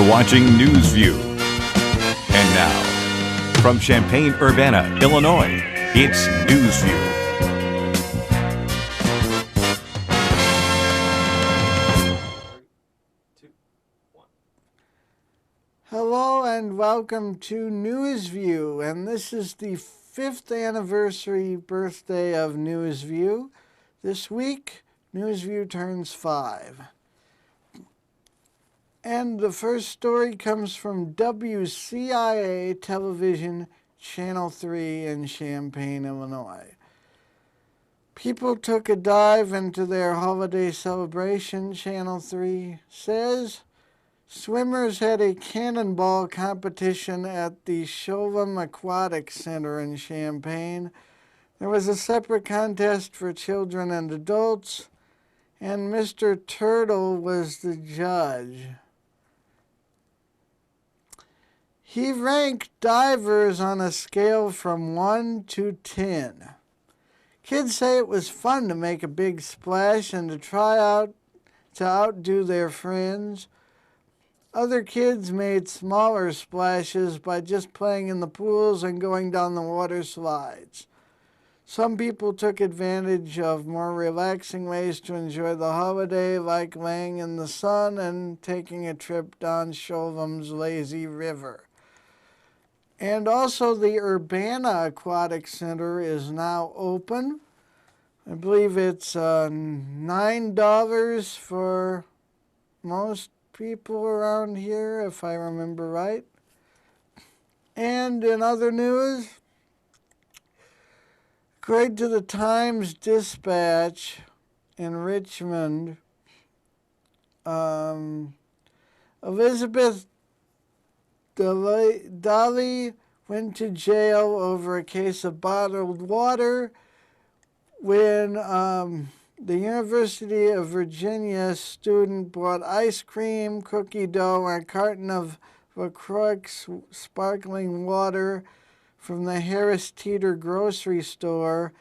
You're watching NewsView. And now, from Champaign-Urbana, Illinois, it's NewsView. Hello and welcome to NewsView, and this is the 5th anniversary birthday of NewsView. This week, NewsView turns 5. And the first story comes from WCIA Television, Channel 3 in Champaign, Illinois. People took a dive into their holiday celebration, Channel 3 says. Swimmers had a cannonball competition at the Sholem Aquatic Center in Champaign. There was a separate contest for children and adults, and Mr. Turtle was the judge. He ranked divers on a scale from 1 to 10. Kids say it was fun to make a big splash and to try out to outdo their friends. Other kids made smaller splashes by just playing in the pools and going down the water slides. Some people took advantage of more relaxing ways to enjoy the holiday, like laying in the sun and taking a trip down Sholem's lazy river. And also the Urbana Aquatic Center is now open. I believe it's $9 for most people around here, if I remember right. And in other news, according to the Times-Dispatch in Richmond, Elizabeth Dolly went to jail over a case of bottled water when the University of Virginia student bought ice cream, cookie dough, and a carton of LaCroix sparkling water from the Harris Teeter grocery store.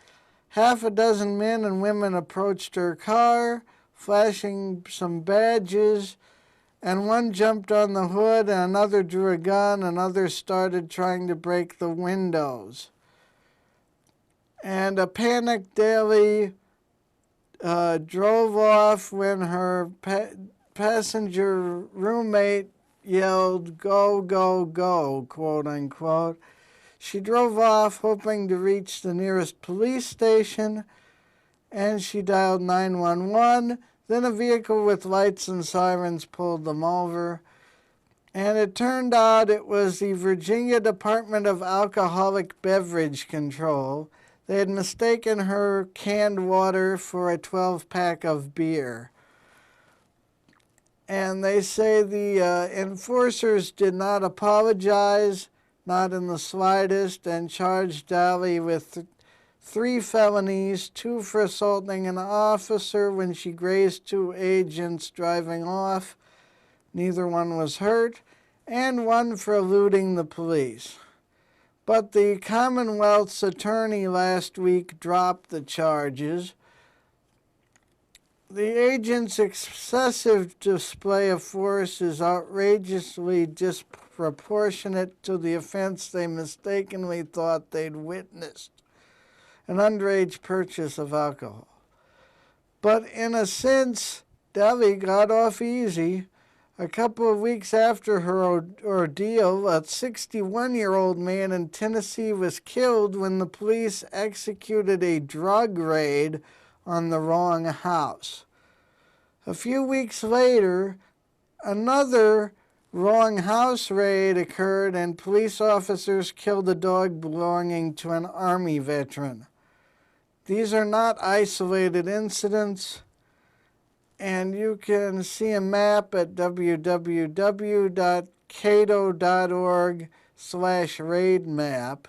Half a dozen men and women approached her car, flashing some badges, and one jumped on the hood, and another drew a gun, and others started trying to break the windows. And a panicked Daly drove off when her passenger roommate yelled, "Go, go, go," quote unquote. She drove off hoping to reach the nearest police station, and she dialed 911. Then a vehicle with lights and sirens pulled them over. And it turned out it was the Virginia Department of Alcoholic Beverage Control. They had mistaken her canned water for a 12-pack of beer. And they say the enforcers did not apologize, not in the slightest, and charged Dolly with 3 felonies, 2 for assaulting an officer when she grazed 2 agents driving off. Neither one was hurt, and 1 for eluding the police. But the Commonwealth's attorney last week dropped the charges. The agent's excessive display of force is outrageously disproportionate to the offense they mistakenly thought they'd witnessed, an underage purchase of alcohol. But in a sense, Dolly got off easy. A couple of weeks after her ordeal, a 61-year-old man in Tennessee was killed when the police executed a drug raid on the wrong house. A few weeks later, another wrong house raid occurred and police officers killed a dog belonging to an Army veteran. These are not isolated incidents, and you can see a map at www.cato.org/raidmap.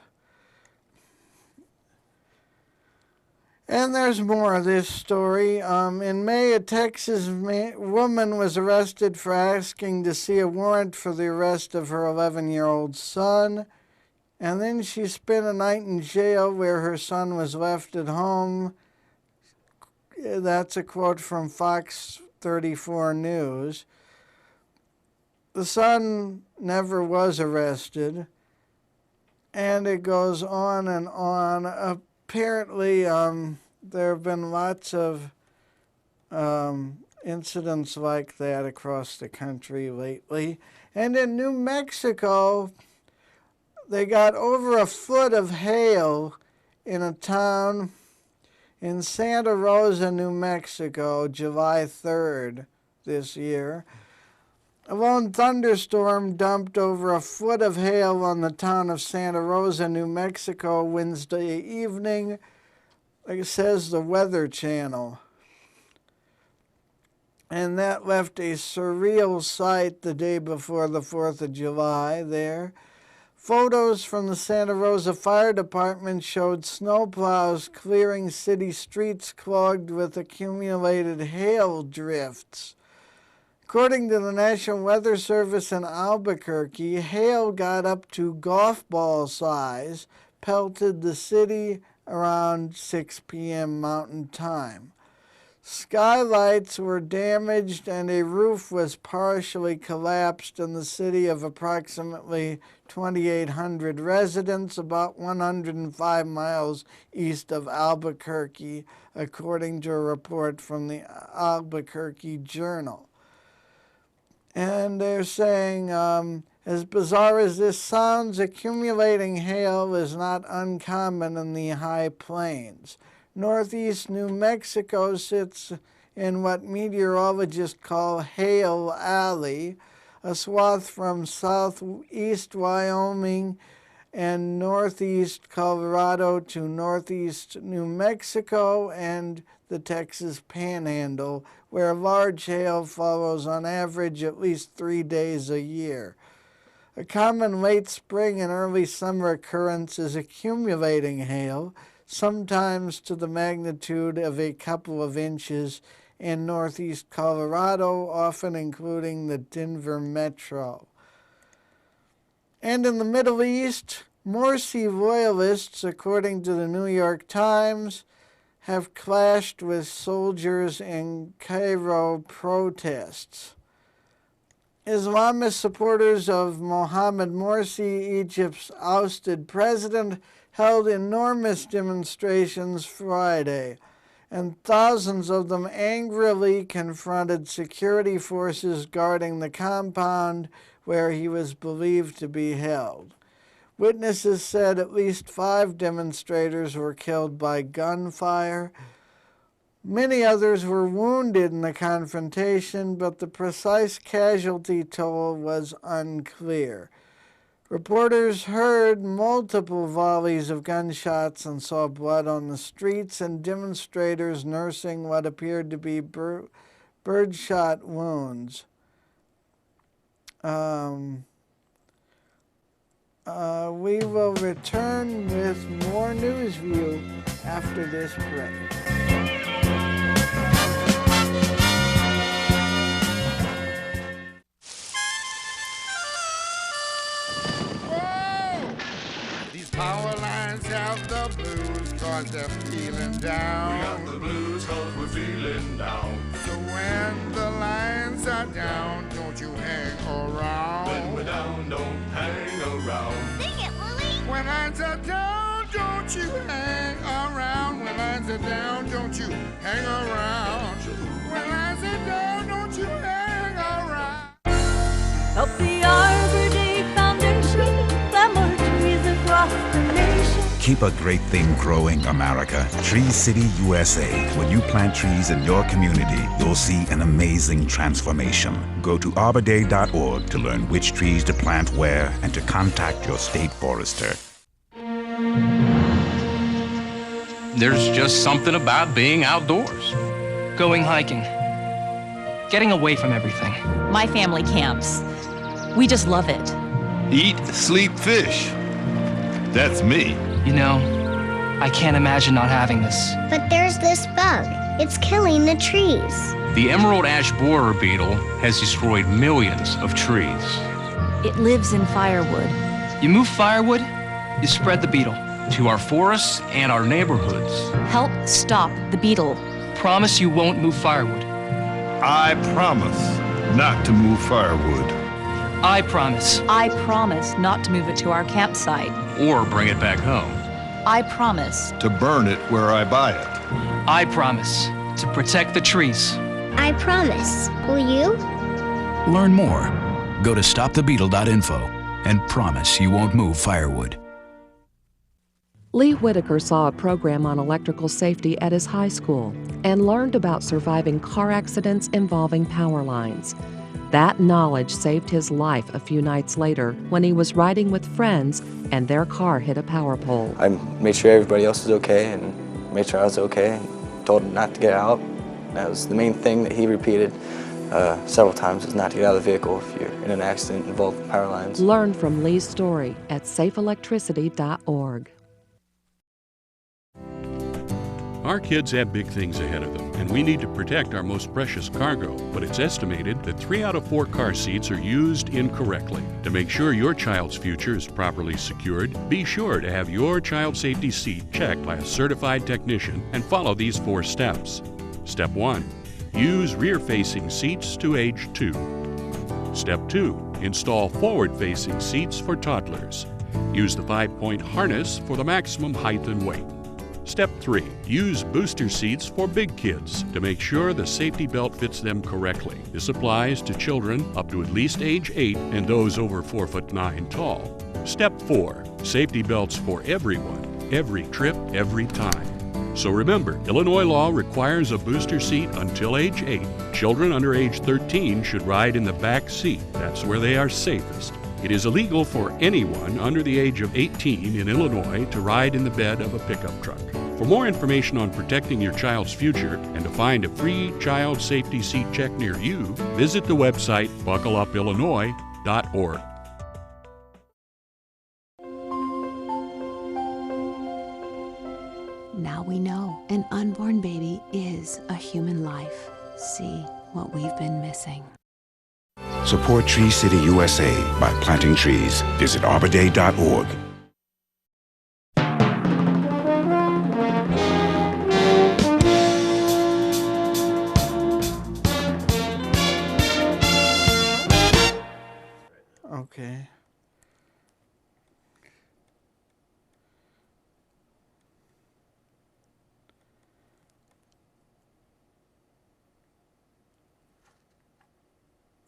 And there's more of this story. In May, a Texas woman was arrested for asking to see a warrant for the arrest of her 11-year-old son. And then she spent a night in jail where her son was left at home. That's a quote from Fox 34 News. The son never was arrested, and it goes on and on. Apparently, there have been lots of incidents like that across the country lately. And in New Mexico, they got over a foot of hail in a town in Santa Rosa, New Mexico, July 3rd this year. A lone thunderstorm dumped over a foot of hail on the town of Santa Rosa, New Mexico, Wednesday evening, like it says the Weather Channel. And that left a surreal sight the day before the 4th of July there. Photos from the Santa Rosa Fire Department showed snowplows clearing city streets clogged with accumulated hail drifts. According to the National Weather Service in Albuquerque, hail got up to golf ball size, pelted the city around 6 p.m. Mountain Time. Skylights were damaged and a roof was partially collapsed in the city of approximately 2,800 residents, about 105 miles east of Albuquerque, according to a report from the Albuquerque Journal. And they're saying, as bizarre as this sounds, accumulating hail is not uncommon in the high plains. Northeast New Mexico sits in what meteorologists call Hail Alley, a swath from southeast Wyoming and northeast Colorado to northeast New Mexico and the Texas Panhandle, where large hail follows on average at least 3 days a year. A common late spring and early summer occurrence is accumulating hail, sometimes to the magnitude of a couple of inches in northeast Colorado, often including the Denver metro. And in the Middle East, Morsi loyalists, according to the New York Times, have clashed with soldiers in Cairo protests. Islamist supporters of Mohamed Morsi, Egypt's ousted president, held enormous demonstrations Friday, and thousands of them angrily confronted security forces guarding the compound where he was believed to be held. Witnesses said at least 5 demonstrators were killed by gunfire. Many others were wounded in the confrontation, but the precise casualty toll was unclear. Reporters heard multiple volleys of gunshots and saw blood on the streets and demonstrators nursing what appeared to be birdshot wounds. We will return with more News View after this break. Power lines have the blues cause they're feeling down. We got the blues cause we're feeling down. So when the lines are down, don't you hang around. When we're down, don't hang around. Sing it, Lily. When lines are down, don't you hang around. When lines are down, don't you hang around. When lines are down, don't you hang around. Help the Arbor Day Foundation, plant more trees across the nation. Keep a great thing growing, America. Tree City, USA. When you plant trees in your community, you'll see an amazing transformation. Go to arborday.org to learn which trees to plant where and to contact your state forester. There's just something about being outdoors. Going hiking. Getting away from everything. My family camps. We just love it. Eat, sleep, fish. That's me. You know, I can't imagine not having this. But there's this bug. It's killing the trees. The emerald ash borer beetle has destroyed millions of trees. It lives in firewood. You move firewood, you spread the beetle. To our forests and our neighborhoods. Help stop the beetle. Promise you won't move firewood. I promise not to move firewood. I promise. I promise not to move it to our campsite. Or bring it back home. I promise. To burn it where I buy it. I promise to protect the trees. I promise. Will you? Learn more. Go to stopthebeetle.info and promise you won't move firewood. Lee Whitaker saw a program on electrical safety at his high school and learned about surviving car accidents involving power lines. That knowledge saved his life a few nights later when he was riding with friends and their car hit a power pole. I made sure everybody else was okay and made sure I was okay and told him not to get out. That was the main thing that he repeated several times, is not to get out of the vehicle if you're in an accident involving power lines. Learn from Lee's story at safeelectricity.org. Our kids have big things ahead of them, and we need to protect our most precious cargo, but it's estimated that 3 out of 4 car seats are used incorrectly. To make sure your child's future is properly secured, be sure to have your child safety seat checked by a certified technician and follow these 4 steps. Step 1. Use rear-facing seats to age 2. Step 2. Install forward-facing seats for toddlers. Use the 5-point harness for the maximum height and weight. Step 3. Use booster seats for big kids to make sure the safety belt fits them correctly. This applies to children up to at least age 8 and those over 4'9" tall. Step 4. Safety belts for everyone, every trip, every time. So remember, Illinois law requires a booster seat until age 8. Children under age 13 should ride in the back seat. That's where they are safest. It is illegal for anyone under the age of 18 in Illinois to ride in the bed of a pickup truck. For more information on protecting your child's future and to find a free child safety seat check near you, visit the website buckleupillinois.org. Now we know an unborn baby is a human life. See what we've been missing. Support Tree City USA by planting trees. Visit arborday.org. Okay.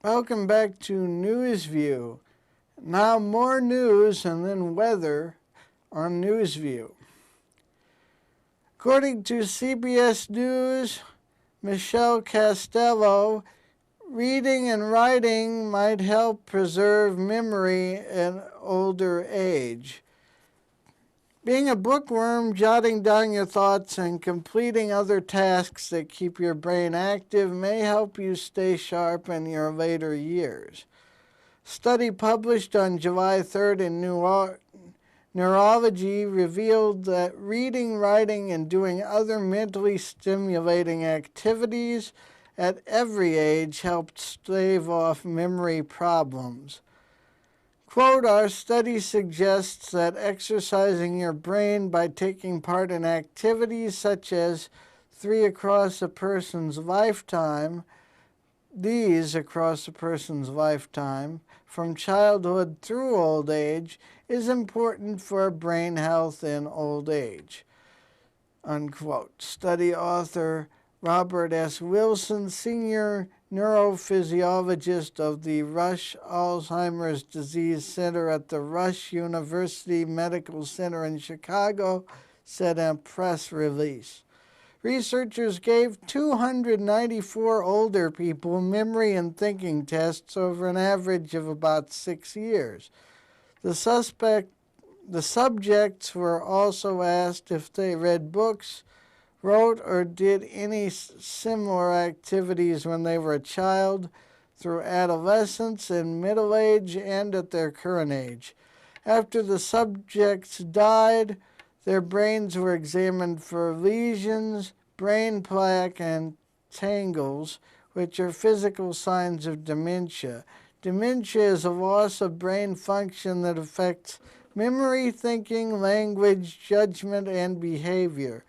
Welcome back to News View. Now more news and then weather on News View. According to CBS News, Michelle Costello, reading and writing might help preserve memory at older age. Being a bookworm, jotting down your thoughts and completing other tasks that keep your brain active may help you stay sharp in your later years. A study published on July 3rd in Neurology revealed that reading, writing, and doing other mentally stimulating activities at every age helped stave off memory problems. Quote, our study suggests that exercising your brain by taking part in activities such as these across a person's lifetime, from childhood through old age, is important for brain health in old age. Unquote. Study author Robert S. Wilson, senior neurophysiologist of the Rush Alzheimer's Disease Center at the Rush University Medical Center in Chicago, said in a press release. Researchers gave 294 older people memory and thinking tests over an average of about 6 years. The subjects were also asked if they read books, wrote, or did any similar activities when they were a child, through adolescence, and middle age, and at their current age. After the subjects died, their brains were examined for lesions, brain plaque, and tangles, which are physical signs of dementia. Dementia is a loss of brain function that affects memory, thinking, language, judgment, and behavior.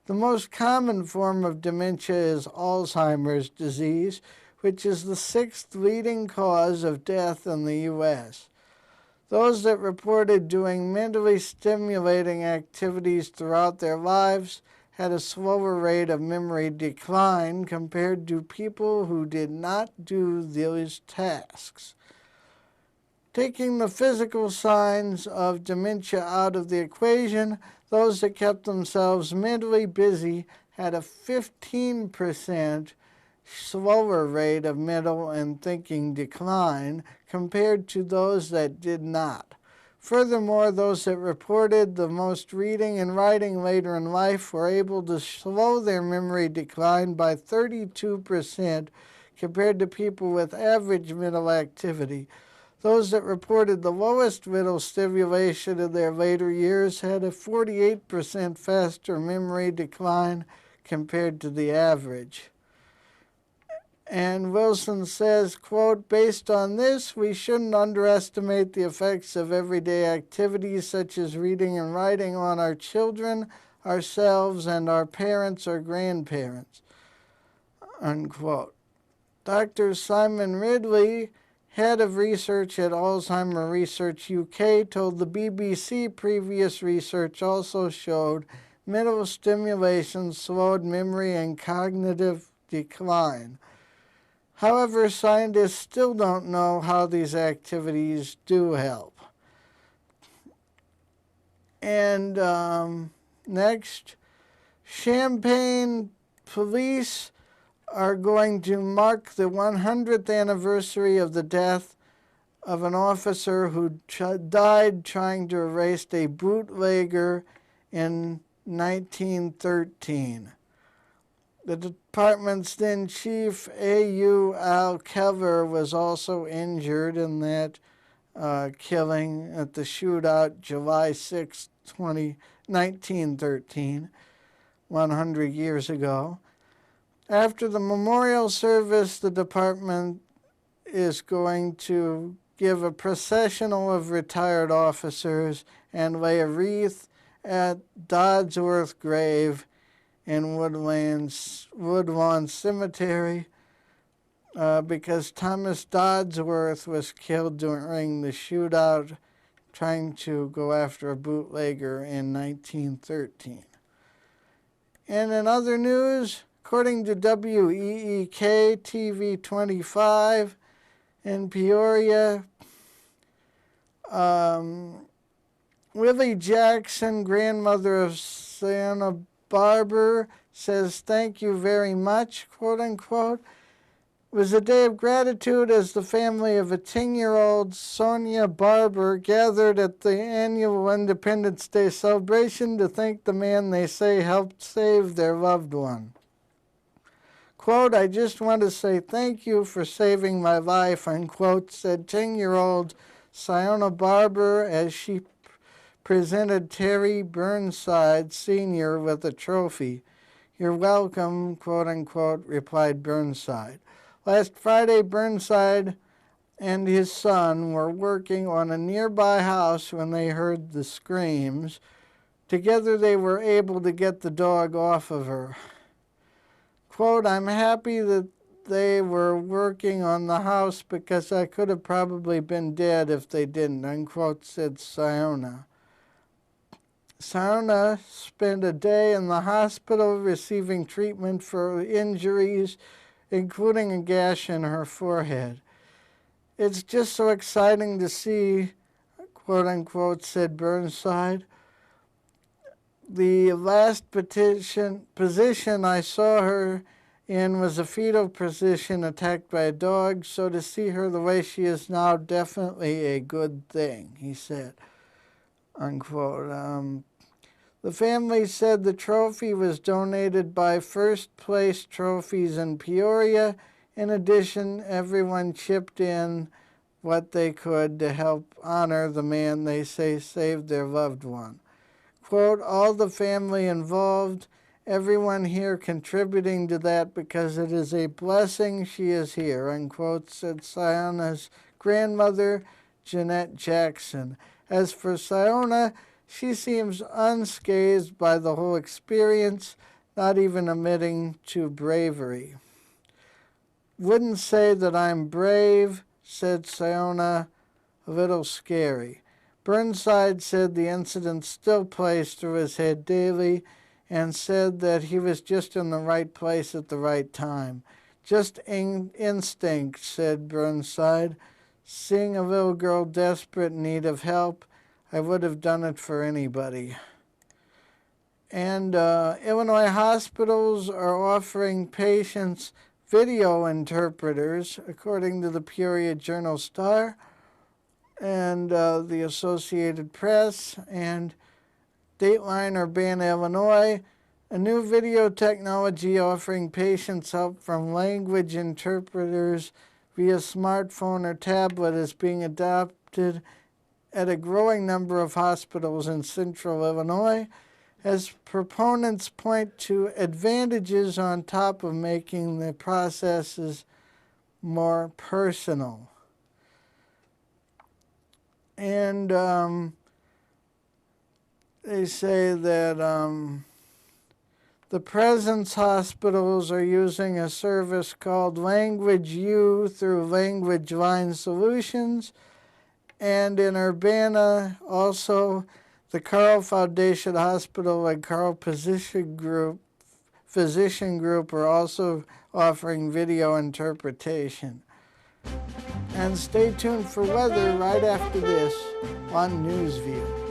The most common form of dementia is Alzheimer's disease, which is the 6th leading cause of death in the U.S. Those that reported doing mentally stimulating activities throughout their lives had a slower rate of memory decline compared to people who did not do these tasks. Taking the physical signs of dementia out of the equation, those that kept themselves mentally busy had a 15% slower rate of mental and thinking decline compared to those that did not. Furthermore, those that reported the most reading and writing later in life were able to slow their memory decline by 32% compared to people with average mental activity. Those that reported the lowest mental stimulation in their later years had a 48% faster memory decline compared to the average. And Wilson says, quote, based on this, we shouldn't underestimate the effects of everyday activities such as reading and writing on our children, ourselves, and our parents or grandparents, unquote. Dr. Simon Ridley, head of research at Alzheimer Research UK, told the BBC previous research also showed mental stimulation slowed memory and cognitive decline. However, scientists still don't know how these activities do help. And next, Champaign police are going to mark the 100th anniversary of the death of an officer who died trying to arrest a bootlegger in 1913. The department's then chief, A.U. Al Keller, was also injured in that killing at the shootout July 6, 1913, 100 years ago. After the memorial service, the department is going to give a processional of retired officers and lay a wreath at Dodsworth Grave in Woodlawn Cemetery because Thomas Dodsworth was killed during the shootout trying to go after a bootlegger in 1913. And in other news, according to WEEK TV 25 in Peoria, Willie Jackson, grandmother of Santa Barber, says, thank you very much, quote unquote. It was a day of gratitude as the family of a 10-year-old Sonia Barber gathered at the annual Independence Day celebration to thank the man they say helped save their loved one. Quote, I just want to say thank you for saving my life, unquote, said 10-year-old Siona Barber as she presented Terry Burnside Sr. with a trophy. You're welcome, quote unquote, replied Burnside. Last Friday, Burnside and his son were working on a nearby house when they heard the screams. Together they were able to get the dog off of her. Quote, I'm happy that they were working on the house because I could have probably been dead if they didn't, unquote, said Siona. Siona spent a day in the hospital receiving treatment for injuries, including a gash in her forehead. It's just so exciting to see, quote unquote, said Burnside. The last position I saw her in was a fetal position attacked by a dog, so to see her the way she is now, definitely a good thing, he said, unquote. The family said the trophy was donated by First Place Trophies in Peoria. In addition, everyone chipped in what they could to help honor the man they say saved their loved one. Quote, all the family involved, everyone here contributing to that because it is a blessing she is here, unquote, said Siona's grandmother, Jeanette Jackson. As for Siona, she seems unscathed by the whole experience, not even admitting to bravery. Wouldn't say that I'm brave, said Siona, a little scary. Burnside said the incident still plays through his head daily and said that he was just in the right place at the right time. Just instinct, said Burnside. Seeing a little girl desperate in need of help, I would have done it for anybody. And Illinois hospitals are offering patients video interpreters, according to the Peoria Journal-Star and the Associated Press and Dateline Urbana, Illinois. A new video technology offering patients help from language interpreters via smartphone or tablet is being adopted at a growing number of hospitals in central Illinois, as proponents point to advantages on top of making the processes more personal. And they say that the Presence hospitals are using a service called Language U through Language Line Solutions. And in Urbana, also, the Carl Foundation Hospital and Carl Physician Group are also offering video interpretation. And stay tuned for weather right after this on Newsview.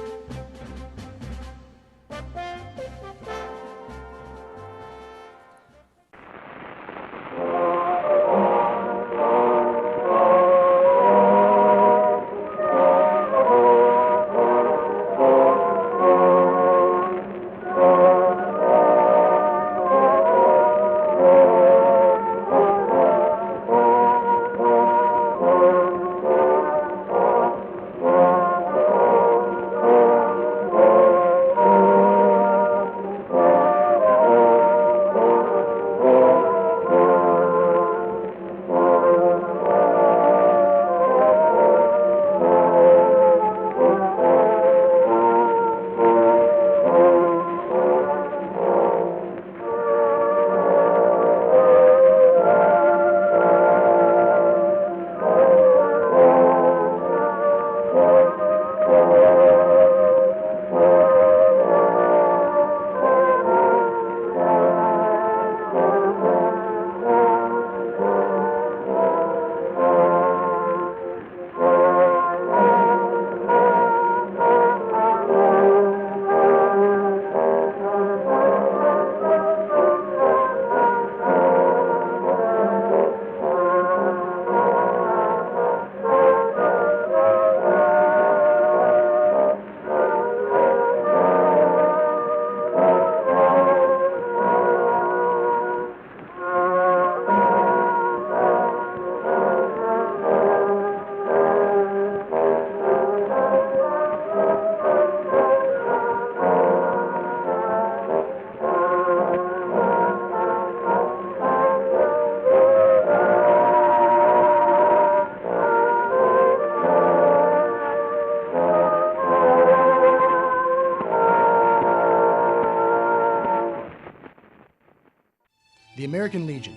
The American Legion,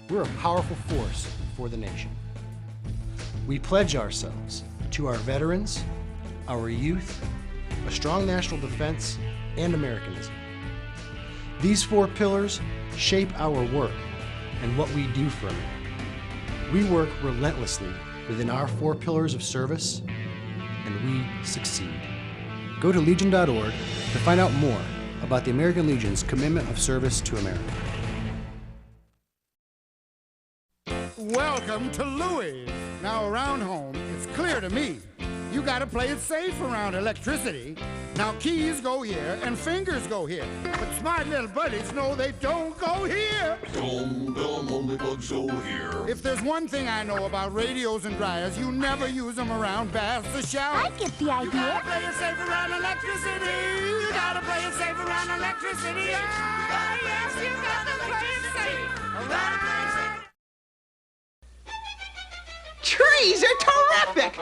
we're a powerful force for the nation. We pledge ourselves to our veterans, our youth, a strong national defense, and Americanism. These four pillars shape our work and what we do for America. We work relentlessly within our four pillars of service, and we succeed. Go to legion.org to find out more about the American Legion's commitment of service to America. Welcome to Louis. Now around home, it's clear to me, you gotta play it safe around electricity. Now keys go here and fingers go here, but smart little buddies know they don't go here. Dumb, only bugs go here. If there's one thing I know about radios and dryers, you never use them around baths or showers. I get the idea. You gotta play it safe around electricity. You gotta play it safe around electricity. Oh, yes, you gotta play it safe around electricity. Trees are terrific!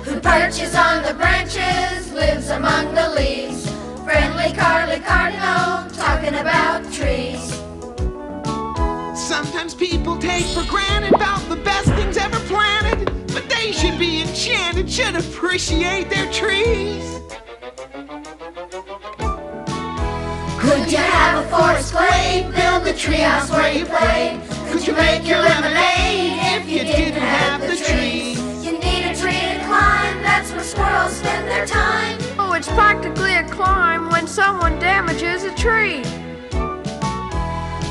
Who perches on the branches, lives among the leaves. Friendly Carly Cardinal, talking about trees. Sometimes Most people take for granted about the best things ever planted, but they should be enchanted, should appreciate their trees. Could you have a forest glade, build a treehouse where you play? Could you make your lemonade if you didn't have the trees? You need a tree to climb, that's where squirrels spend their time. Oh, it's practically a climb when someone damages a tree.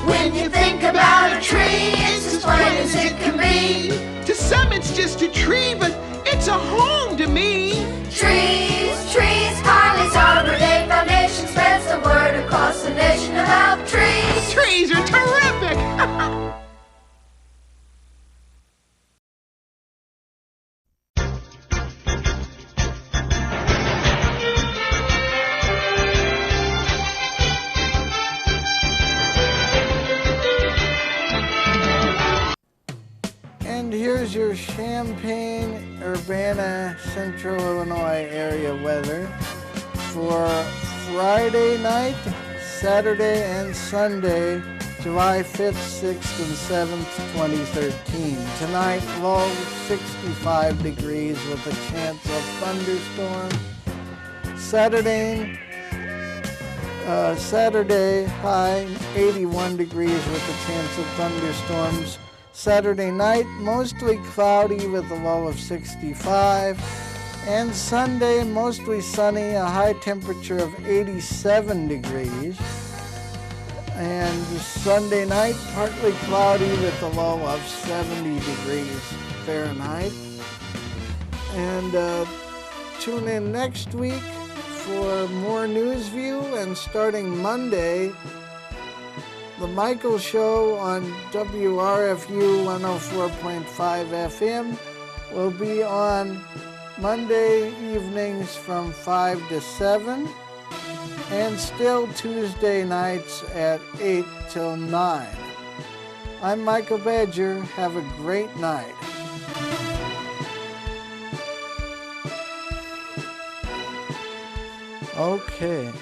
When you think about a tree, it's as plain as it can be. To some it's just a tree, but it's a home to me. Trees, trees, Harley's Arbor Day Foundation spreads the word across the nation about trees. Trees are terrific! And here's your Champaign-Urbana, Central Illinois area weather for Friday night, Saturday, and Sunday, July 5th, 6th, and 7th, 2013. Tonight, low 65 degrees with a chance of thunderstorm. Saturday, high 81 degrees with a chance of thunderstorms. Saturday night, mostly cloudy with a low of 65. And Sunday, mostly sunny, a high temperature of 87 degrees. And Sunday night, partly cloudy with a low of 70 degrees Fahrenheit. And tune in next week for more News View, and starting Monday, The Michael Show on WRFU 104.5 FM will be on Monday evenings from 5 to 7, and still Tuesday nights at 8 till 9. I'm Michael Badger. Have a great night. Okay.